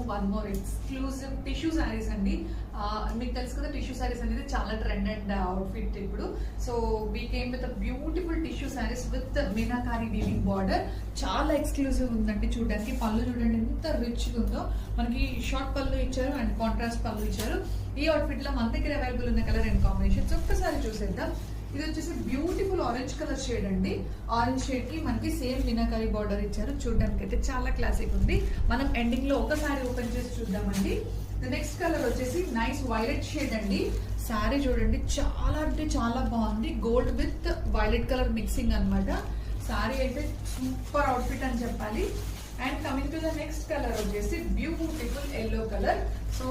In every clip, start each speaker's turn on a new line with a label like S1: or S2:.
S1: One more exclusive tissue saris అండి. మీకు తెలుసు కదా, టిష్యూ శారీస్ అనేది చాలా ట్రెండ్ అండ్ అవుట్ఫిట్ ఇప్పుడు. So we came with beautiful tissue saris with meenakari weaving border. చాలా ఎక్స్క్లూజివ్ ఉందండి చూడడానికి. పళ్ళు చూడండి ఎంత రిచ్ ఉందో. మనకి షార్ట్ పళ్ళు ఇచ్చారు అండ్ కాంట్రాస్ట్ పళ్ళు ఇచ్చారు. ఈ అవుట్ఫిట్ లో మన దగ్గర అవైలబుల్ ఉన్న కలర్ అండ్ కాంబినేషన్స్ ఒక్కసారి చూసేద్దాం. ఇది వచ్చేసి బ్యూటిఫుల్ ఆరెంజ్ కలర్ షేడ్ అండి. ఆరెంజ్ షేడ్ కి మనకి సేమ్ మీనాకారి బార్డర్ ఇచ్చారు. చూడడానికి అయితే చాలా క్లాసిక్ ఉంది. మనం ఎండింగ్ లో ఒకసారి ఓపెన్ చేసి చూద్దామండి. నెక్స్ట్ కలర్ వచ్చేసి నైస్ వైలెట్ షేడ్ అండి. శారీ చూడండి చాలా అంటే చాలా బాగుంది. Gold with violet colour mixing అన్నమాట. శారీ అయితే సూపర్ అవుట్ఫిట్ అని చెప్పాలి. And coming to the next colour వచ్చేసి beautiful yellow colour. So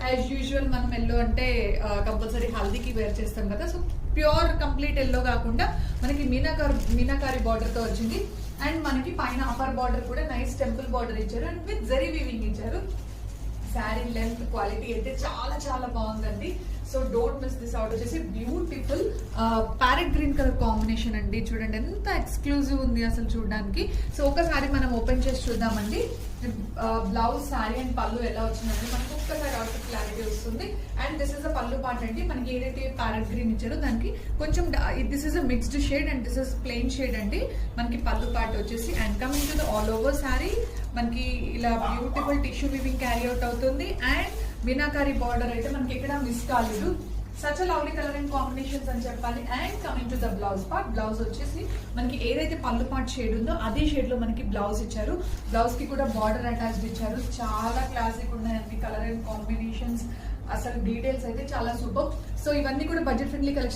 S1: as usual మనం ఎల్లో అంటే కంపల్సరీ హల్దీకి వేర్ చేస్తాం కదా. సో ప్యూర్ కంప్లీట్ ఎల్లో కాకుండా మనకి మీనాకారి బార్డర్ తో వచ్చింది. అండ్ మనకి పైన అప్పర్ బార్డర్ కూడా నైస్ టెంపుల్ బార్డర్ ఇచ్చారు అండ్ విత్ జరీ వీవింగ్ ఇచ్చారు. శారీ లెంత్ క్వాలిటీ అయితే చాలా చాలా బాగుందండి. So don't miss this out. వచ్చేసి beautiful parrot green colour combination అండి. చూడండి ఎంత ఎక్స్క్లూజివ్ ఉంది అసలు చూడడానికి. సో ఒకసారి మనం ఓపెన్ చేసి చూద్దామండి. బ్లౌజ్ శారీ అండ్ పళ్ళు ఎలా వచ్చిందండి మనకి ఒక్కసారి అవుట్ఫిట్ క్లారిటీ వస్తుంది. అండ్ దిస్ ఇస్ అ పళ్ళు పార్ట్ అండి. మనకి ఏదైతే ప్యారెట్ గ్రీన్ ఇచ్చారో దానికి కొంచెం this is a mixed shade and this is plain shade అండి మనకి పళ్ళు పార్ట్ వచ్చేసి. And coming to the all over sari మనకి ఇలా beautiful tissue weaving carry out అవుతుంది. అండ్ మీనాకారి బార్డర్ అయితే మనకి ఎక్కడ మిస్ కాలేదు. Such lovely colour and combinations అని చెప్పాలి. And coming to the blouse part. Blouse వచ్చేసి మనకి ఏదైతే పళ్ళు పార్ట్ షేడ్ ఉందో అదే షేడ్ లో మనకి బ్లౌజ్ ఇచ్చారు. బ్లౌజ్ కి కూడా బార్డర్ అటాచ్డ్ ఇచ్చారు. చాలా క్లాసిక్ ఉన్నాయండి కలర్ అండ్ కాంబినేషన్స్. అసలు డీటెయిల్స్ అయితే చాలా సూపర్. సో ఇవన్నీ కూడా బడ్జెట్ ఫ్రెండ్లీ కలెక్షన్.